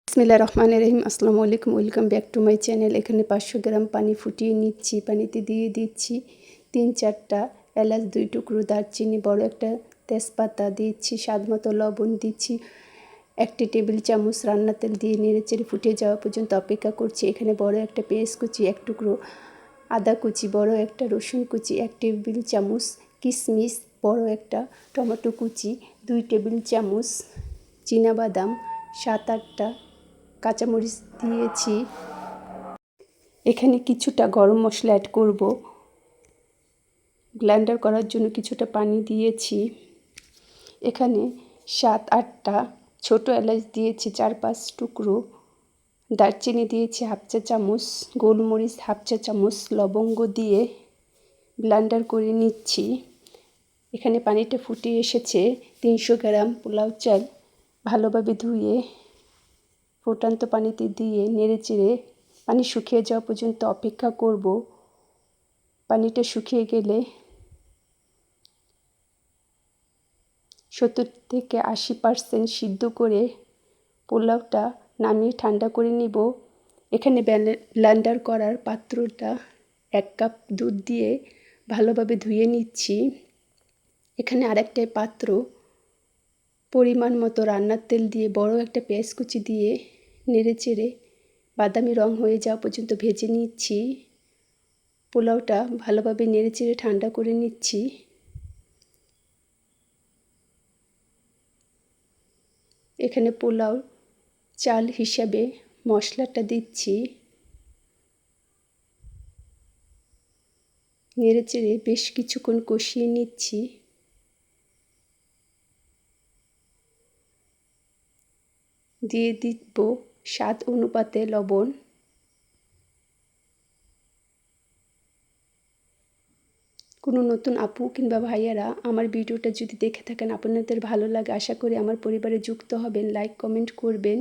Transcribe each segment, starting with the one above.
বিসমিল্লাহির রহমানির রহিম। আসসালামু আলাইকুম, welcome back to my channel. এখানে 500 গ্রাম পানি ফুটিয়ে নিচ্ছি। পানিতে দিয়ে দিচ্ছি 3-4টা এলাচ, 2 টুকরো দারচিনি, বড় একটা তেজপাতা দিচ্ছি, স্বাদ মতো লবণ দিচ্ছি, 1 টেবিল চামচ রান্নার তেল দিয়ে নেড়েচেড়ে ফুটে যাওয়া পর্যন্ত অপেক্ষা করছি। এখানে বড় একটা পেঁয়াজ কুচি, 1 টুকরো আদা কুচি, বড় একটা রসুন কুচি, 1 টেবিল চামচ কিশমিশ, বড় একটা টমেটো কুচি, 2 টেবিল চামচ চীনাবাদাম, 7-8টা কাঁচামরিচ দিয়েছি। এখানে কিছুটা গরম মশলা অ্যাড করব। ব্লেন্ডার করার জন্য কিছুটা পানি দিয়েছি। এখানে 7-8টা ছোট এলাচ দিয়েছি, 4-5 টুকরো দারচিনি দিয়েছি, হাফ চা চামচ গোলমরিচ, হাফ চা চামচ লবঙ্গ দিয়ে ব্লেন্ডার করে নিচ্ছি। এখানে পানিটা ফুটে এসেছে। 300 গ্রাম পোলাও চাল ভালোভাবে ধুয়ে ফুটন্ত পানিতে দিয়ে নেড়েচেড়ে পানি শুকিয়ে যাওয়া পর্যন্ত অপেক্ষা করব। পানিটা শুকিয়ে গেলে 70 থেকে 80% সিদ্ধ করে পোলাওটা নামিয়ে ঠান্ডা করে নিব। এখানে ব্লেন্ডার করার পাত্রটা 1 কাপ দুধ দিয়ে ভালোভাবে ধুয়ে নিচ্ছি। এখানে আরেকটা পাত্র পরিমাণ মতো রান্নার তেল দিয়ে বড় একটা পেঁয়াজ কুচি দিয়ে নেড়েচেড়ে বাদামি রং হয়ে যাওয়া পর্যন্ত ভেজে নিচ্ছি। পোলাওটা ভালোভাবে নেড়েচেড়ে ঠান্ডা করে নিচ্ছি। এখানে পোলাও চাল হিসাবে মশলাটা দিচ্ছি। নেড়েচেড়ে বেশ কিছুক্ষণ কষিয়ে নিচ্ছি। দিয়ে দিব স্বাদ অনুপাতে লবণ। কোনো নতুন আপু কিংবা ভাইয়ারা আমার ভিডিওটা যদি দেখে থাকেন, আপনাদের ভালো লাগে, আশা করি আমার পরিবারে যুক্ত হবেন, লাইক কমেন্ট করবেন।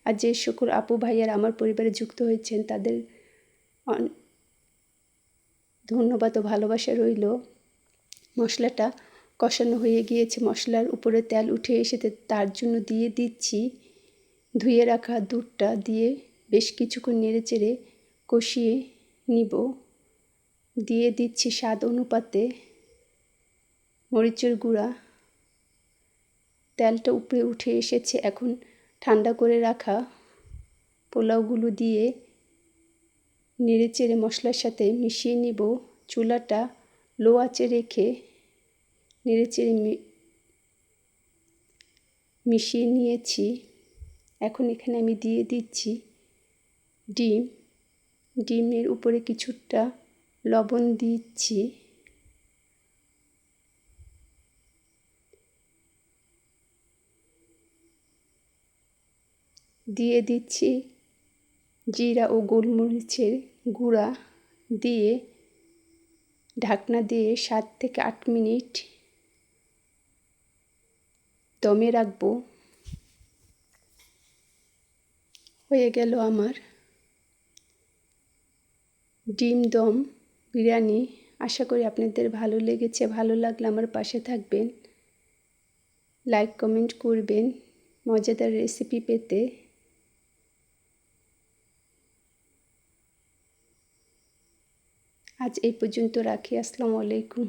আর যে সকল আপু ভাইয়ারা আমার পরিবারে যুক্ত হয়েছেন তাদের ধন্যবাদ ও ভালোবাসা রইল। মশলাটা কষানো হয়ে গিয়েছে, মশলার উপরে তেল উঠে এসেছে, তার জন্য দিয়ে দিচ্ছি ধুয়ে রাখা দুধটা দিয়ে বেশ কিছুক্ষণ নেড়েচেড়ে কষিয়ে নিব। দিয়ে দিচ্ছি স্বাদ অনুপাতে মরিচের গুঁড়া। তেলটা উপরে উঠে এসেছে, এখন ঠান্ডা করে রাখা পোলাওগুলো দিয়ে নেড়েচেড়ে মশলার সাথে মিশিয়ে নিব। চুলাটা লো আঁচে রেখে নেড়েচেড়ে মিশিয়ে নিয়েছি। এখন এখানে আমি দিয়ে দিচ্ছি ডিমের উপরে কিছুটা লবণ দিচ্ছি। দিয়ে দিচ্ছি জিরা ও গোলমরিচের গুঁড়া দিয়ে ঢাকনা দিয়ে 7 থেকে 8 মিনিট দমে রাখবো। হয়ে গেল আমার ডিম দম বিরিয়ানি। আশা করি আপনাদের ভালো লেগেছে। ভালো লাগলে আমার পাশে থাকবেন, লাইক কমেন্ট করবেন মজাদার রেসিপি পেতে। আজ এই পর্যন্ত রাখি। আসসালামু আলাইকুম।